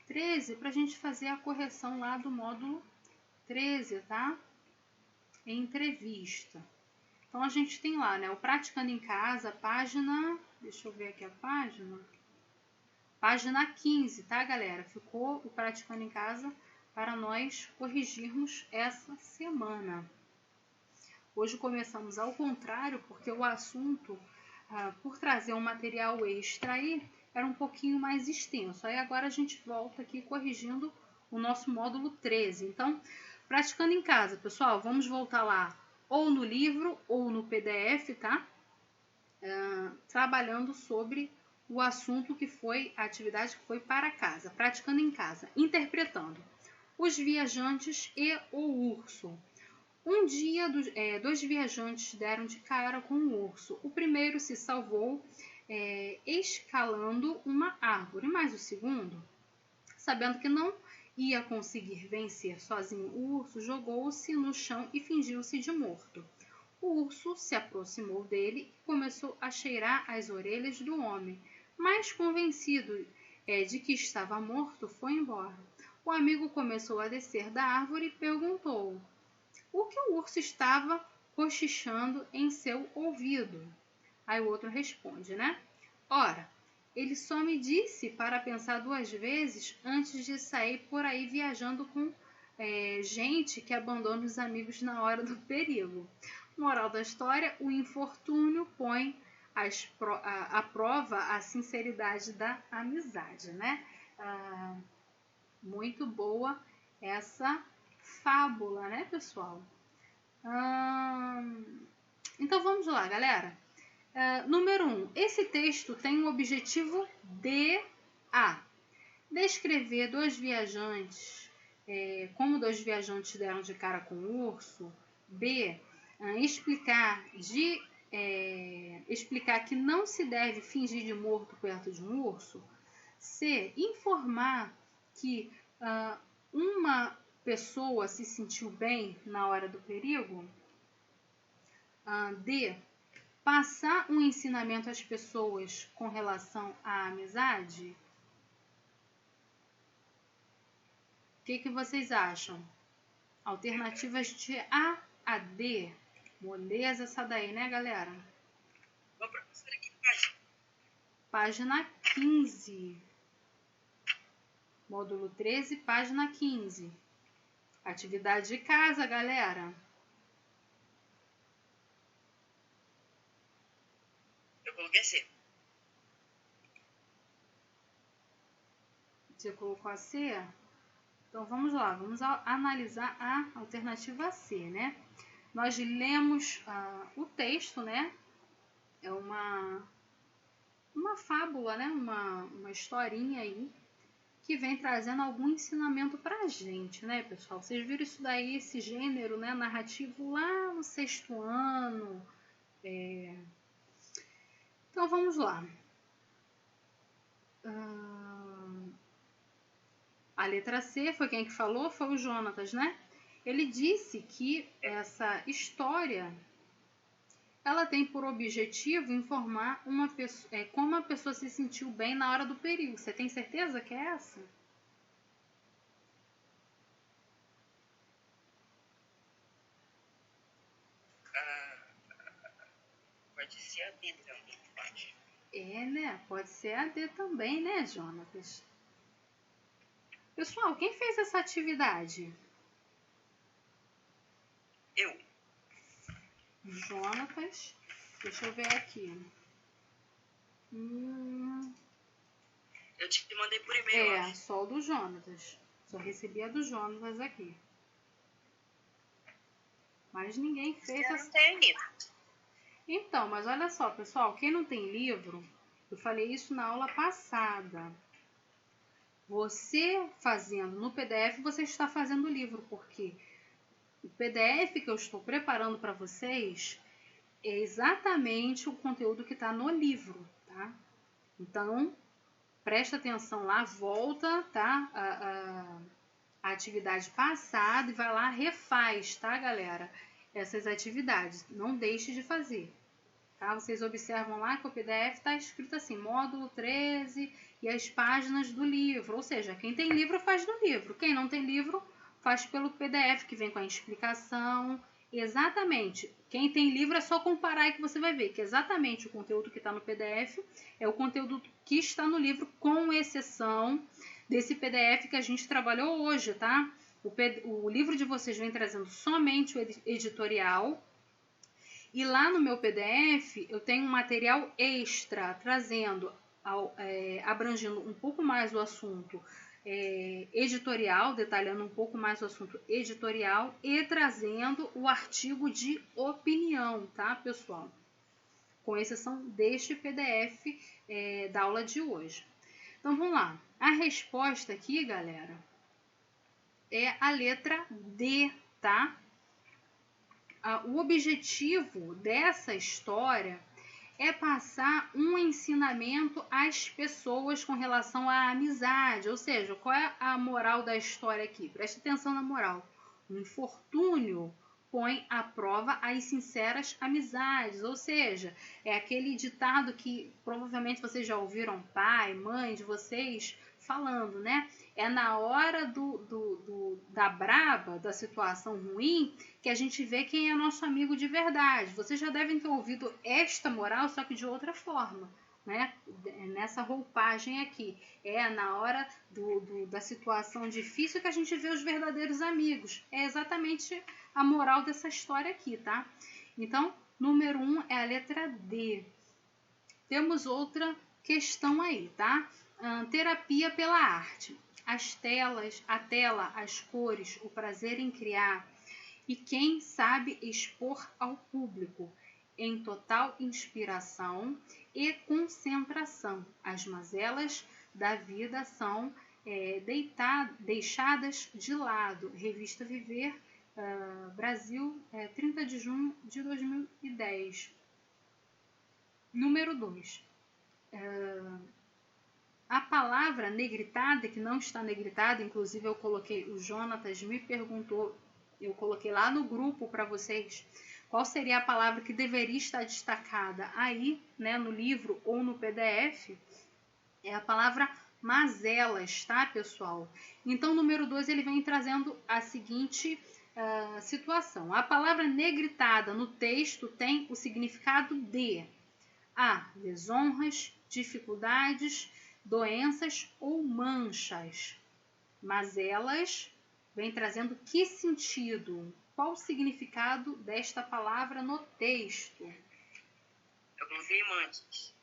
13 para a gente fazer a correção lá do módulo 13, tá? Entrevista. Então, a gente tem lá, né, o Praticando em Casa, página... Deixa eu ver aqui a página... Página 15, tá, galera? Ficou o Praticando em Casa para nós corrigirmos essa semana. Hoje começamos ao contrário, porque o assunto, por trazer um material extra aí, era um pouquinho mais extenso. Aí agora a gente volta aqui corrigindo o nosso módulo 13. Então, Praticando em Casa, pessoal, vamos voltar lá ou no livro ou no PDF, tá? Trabalhando sobre o assunto que foi a atividade que foi para casa, praticando em casa, interpretando os viajantes e o urso. Um dia, dois viajantes deram de cara com um urso. O primeiro se salvou escalando uma árvore, mas o segundo, sabendo que não ia conseguir vencer sozinho o urso, jogou-se no chão e fingiu-se de morto. O urso se aproximou dele e começou a cheirar as orelhas do homem, mas convencido de que estava morto, foi embora. O amigo começou a descer da árvore e perguntou o que o urso estava cochichando em seu ouvido. Aí o outro responde, né? Ora, ele só me disse para pensar 2 vezes antes de sair por aí viajando com gente que abandona os amigos na hora do perigo. Moral da história, o infortúnio põe à prova a sinceridade da amizade, né? Muito boa essa fábula, né, pessoal? Então vamos lá, galera. Número 1. Esse texto tem o objetivo de A. Descrever 2 viajantes, como 2 viajantes deram de cara com o urso. B. Explicar que não se deve fingir de morto perto de um urso. C. Informar que uma pessoa se sentiu bem na hora do perigo. D. Passar um ensinamento às pessoas com relação à amizade. O que vocês acham? Alternativas de A a D. Moleza essa daí, né, galera? Vou professora, que página? Página 15. Módulo 13, página 15. Atividade de casa, galera. Eu coloquei C. Você colocou a C? Então vamos lá, vamos analisar a alternativa C, né? Nós lemos o texto, né? É uma fábula, né? Uma historinha aí que vem trazendo algum ensinamento pra gente, né, pessoal? Vocês viram isso daí, esse gênero, né, narrativo lá no 6º ano. Então vamos lá. A letra C foi quem que falou? Foi o Jonatas, né? Ele disse que essa história ela tem por objetivo informar como a pessoa se sentiu bem na hora do perigo. Você tem certeza que é essa? Pode ser a D também, pode. Né? Pode ser a D também, né, Jonatas? Pessoal, quem fez essa atividade? Eu. Jonatas. Deixa eu ver aqui. Eu te mandei por e-mail. Só o do Jonatas. Só recebi a do Jonatas aqui. Mas ninguém fez Eu não tenho livro. Então, mas olha só, pessoal. Quem não tem livro, eu falei isso na aula passada. Você fazendo no PDF, você está fazendo o livro, porque o PDF que eu estou preparando para vocês é exatamente o conteúdo que está no livro, tá? Então, presta atenção lá, volta, tá? A atividade passada e vai lá, refaz, tá, galera? Essas atividades. Não deixe de fazer. Tá? Vocês observam lá que o PDF está escrito assim, módulo 13 e as páginas do livro. Ou seja, quem tem livro faz no livro. Quem não tem livro faz pelo PDF, que vem com a explicação. Exatamente. Quem tem livro é só comparar aí que você vai ver que exatamente o conteúdo que está no PDF é o conteúdo que está no livro, com exceção desse PDF que a gente trabalhou hoje, tá? O livro de vocês vem trazendo somente o editorial. E lá no meu PDF eu tenho um material extra trazendo, abrangindo um pouco mais o assunto editorial, detalhando um pouco mais o assunto editorial e trazendo o artigo de opinião, tá, pessoal? Com exceção deste PDF da aula de hoje. Então vamos lá. A resposta aqui, galera, é a letra D, tá? O objetivo dessa história é passar um ensinamento às pessoas com relação à amizade. Ou seja, qual é a moral da história aqui? Preste atenção na moral. O infortúnio põe à prova as sinceras amizades. Ou seja, é aquele ditado que provavelmente vocês já ouviram pai, mãe de vocês falando, né? É na hora da braba, da situação ruim, que a gente vê quem é nosso amigo de verdade. Vocês já devem ter ouvido esta moral, só que de outra forma, né? Nessa roupagem aqui. É na hora da situação difícil que a gente vê os verdadeiros amigos. É exatamente a moral dessa história aqui, tá? Então, número 1 é a letra D. Temos outra questão aí, tá? Terapia pela arte. A tela, as cores, o prazer em criar e quem sabe expor ao público em total inspiração e concentração. As mazelas da vida são deixadas de lado. Revista Viver, Brasil, 30 de junho de 2010. Número 2. A palavra negritada, que não está negritada, inclusive eu coloquei, o Jonatas me perguntou, eu coloquei lá no grupo para vocês qual seria a palavra que deveria estar destacada aí, né, no livro ou no PDF, é a palavra mazelas, tá, pessoal? Então, número 2, ele vem trazendo a seguinte situação. A palavra negritada no texto tem o significado de desonras, dificuldades, doenças ou manchas. Mazelas vem trazendo que sentido? Qual o significado desta palavra no texto? Eu coloquei manchas.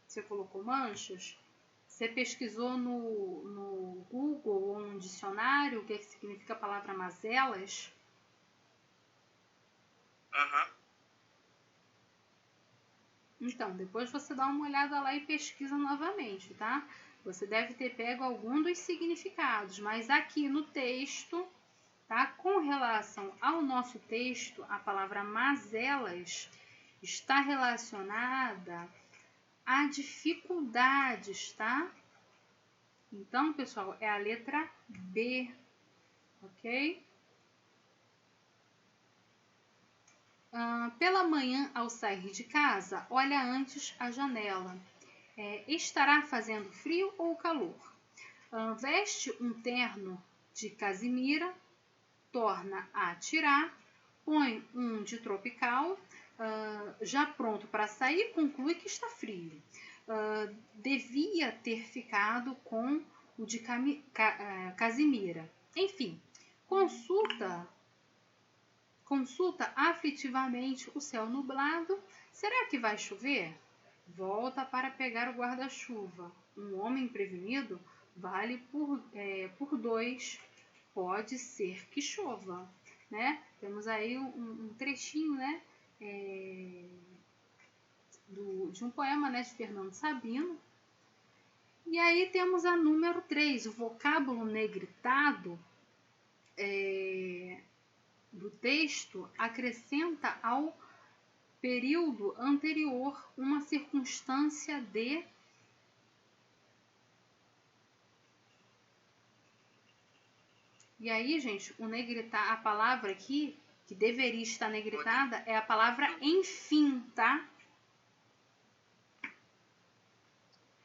Você colocou manchas? Você pesquisou no Google ou no dicionário o que significa a palavra mazelas? Então, depois você dá uma olhada lá e pesquisa novamente, tá? Você deve ter pego algum dos significados, mas aqui no texto, tá? Com relação ao nosso texto, a palavra mazelas está relacionada a dificuldades, tá? Então, pessoal, é a letra B, ok? Pela manhã, ao sair de casa, olha antes a janela. Estará fazendo frio ou calor? Veste um terno de casimira, torna a tirar, põe um de tropical, já pronto para sair, conclui que está frio. Devia ter ficado com o de casimira. Enfim, consulta Consulta aflitivamente o céu nublado. Será que vai chover? Volta para pegar o guarda-chuva. Um homem prevenido vale por dois. Pode ser que chova, né? Temos aí um trechinho, né? De um poema, né, de Fernando Sabino. E aí temos a número 3, o vocábulo negritado do texto acrescenta ao período anterior uma circunstância de... E aí, gente, o negritar, a palavra aqui, que deveria estar negritada, é a palavra enfim, tá?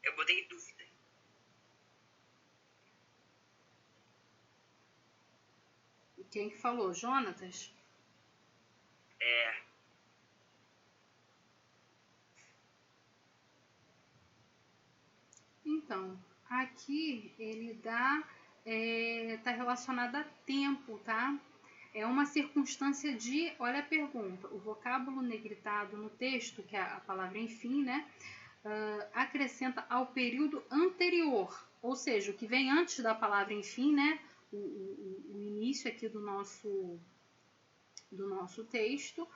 Eu botei dúvida. Quem que falou? Jonatas? Então, aqui ele tá relacionado a tempo, tá? É uma circunstância de, olha a pergunta, o vocábulo negritado no texto, que é a palavra enfim, né? Acrescenta ao período anterior, ou seja, o que vem antes da palavra enfim, né? O início aqui do nosso texto.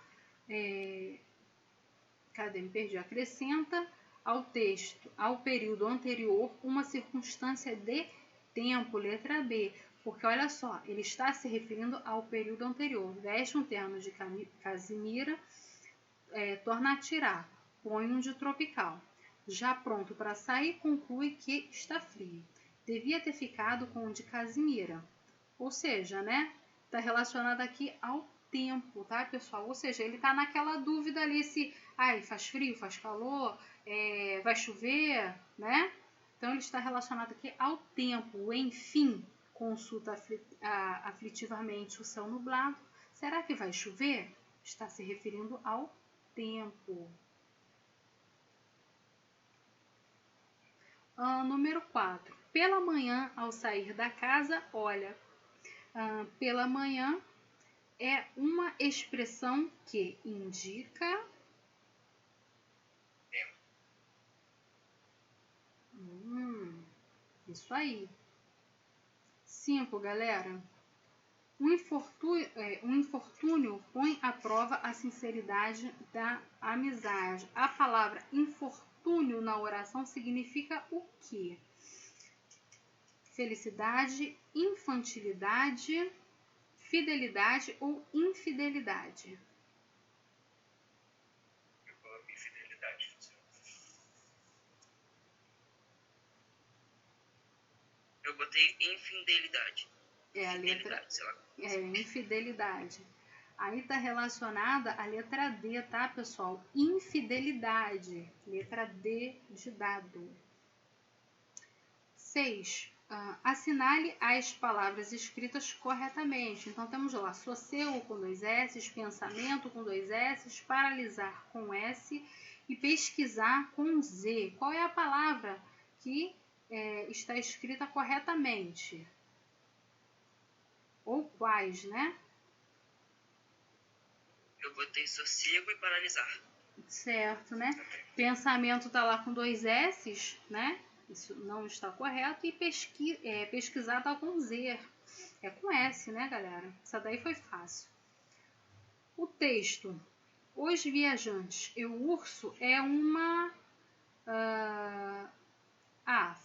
Cadê? Me perdi. Acrescenta ao texto, ao período anterior, uma circunstância de tempo, letra B. Porque, olha só, ele está se referindo ao período anterior. Veste um terno de casimira, torna a tirar, põe um de tropical. Já pronto para sair, conclui que está frio. Devia ter ficado com o de casimira. Ou seja, né? Está relacionado aqui ao tempo, tá, pessoal? Ou seja, ele está naquela dúvida ali se faz frio, faz calor, vai chover, né? Então, ele está relacionado aqui ao tempo. O enfim, consulta aflitivamente o céu nublado. Será que vai chover? Está se referindo ao tempo. Número 4. Pela manhã, ao sair da casa, olha. Pela manhã é uma expressão que indica... Isso aí. 5, galera. Um infortúnio põe à prova a sinceridade da amizade. A palavra infortúnio na oração significa o quê? Felicidade, infantilidade, fidelidade ou infidelidade? Eu coloco infidelidade. Eu botei infidelidade. A letra... infidelidade. Aí está relacionada a letra D, tá, pessoal? Infidelidade. Letra D de dado. 6. Assinale as palavras escritas corretamente. Então, temos lá sossego com 2 S, pensamento com 2 S, paralisar com S e pesquisar com Z. Qual é a palavra que está escrita corretamente? Ou quais, né? Eu botei sossego e paralisar. Certo, né? Pensamento tá lá com 2 S's, né? Isso não está correto. E pesquisar tá com Z. É com S, né, galera? Essa daí foi fácil. O texto. Os viajantes e o urso é uma...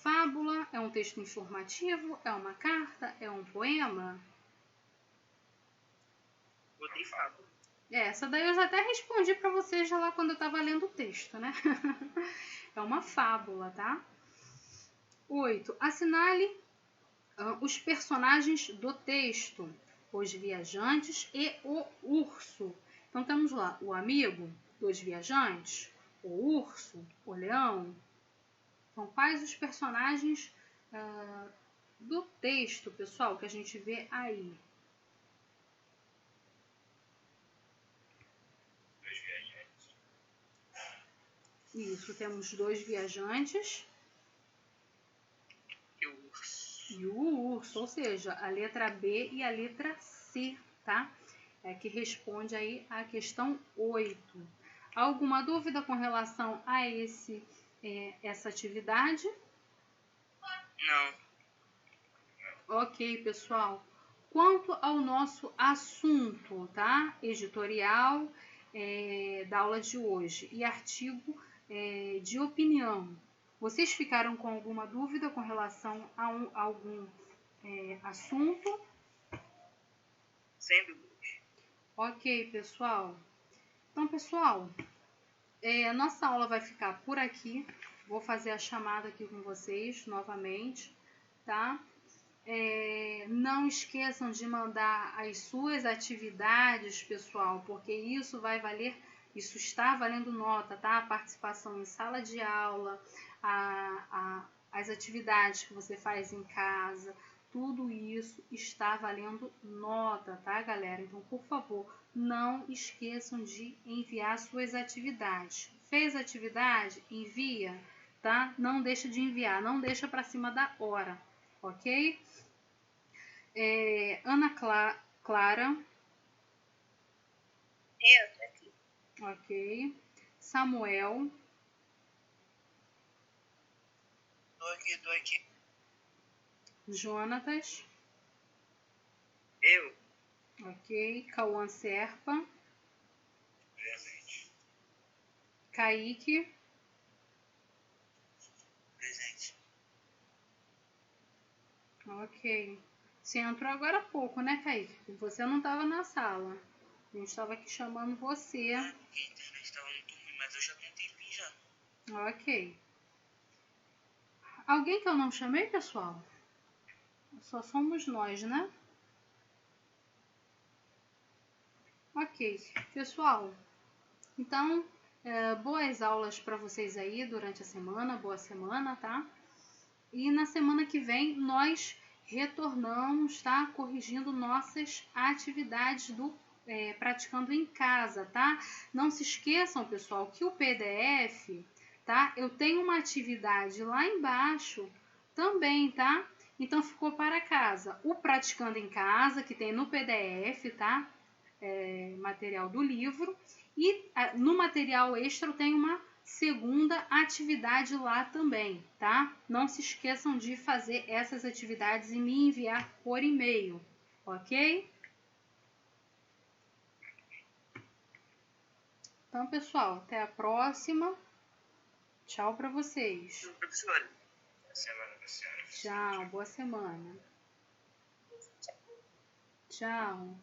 fábula, é um texto informativo, é uma carta, é um poema? Botei fábula. Essa daí eu já até respondi para vocês já lá quando eu estava lendo o texto, né? É uma fábula, tá? 8. Assinale os personagens do texto. Os viajantes e o urso. Então, temos lá o amigo, os viajantes, o urso, o leão. Então, quais os personagens do texto, pessoal, que a gente vê aí? Isso, temos 2 viajantes E o urso. e o urso, ou seja, a letra B e a letra C, tá? que responde aí a questão 8. Alguma dúvida com relação a essa atividade? Não. Ok, pessoal. Quanto ao nosso assunto, tá? Editorial da aula de hoje e artigo de opinião. Vocês ficaram com alguma dúvida com relação a algum assunto? Sem dúvidas. Ok, pessoal. Então, pessoal, a nossa aula vai ficar por aqui. Vou fazer a chamada aqui com vocês novamente, tá? Não esqueçam de mandar as suas atividades, pessoal, porque isso vai valer, isso está valendo nota, tá? A participação em sala de aula, as atividades que você faz em casa, tudo isso está valendo nota, tá, galera? Então, por favor, não esqueçam de enviar suas atividades. Fez atividade? Envia, tá? Não deixa de enviar, não deixa para cima da hora, ok? Ana Clara. Eu tô aqui. Ok. Samuel. Tô aqui. Jonatas. Eu. Ok. Cauã Serpa. Presente. Kaique. Presente. Ok. Você entrou agora há pouco, né, Kaique? Você não estava na sala. A gente estava aqui chamando você. A internet estava muito ruim, mas eu já tenho um tempinho já. Ok. Alguém que eu não chamei, pessoal? Só somos nós, né? Ok. Pessoal, então, boas aulas para vocês aí durante a semana. Boa semana, tá? E na semana que vem nós retornamos, tá? Corrigindo nossas atividades do praticando em casa, tá? Não se esqueçam, pessoal, que o PDF, tá? Eu tenho uma atividade lá embaixo também, tá? Então ficou para casa. O praticando em casa, que tem no PDF, tá? Material do livro. E no material extra eu tenho uma segunda atividade lá também, tá? Não se esqueçam de fazer essas atividades e me enviar por e-mail, ok? Então, pessoal, até a próxima. Tchau para vocês. Professora. Boa semana, senhora. Tchau, boa semana. Tchau.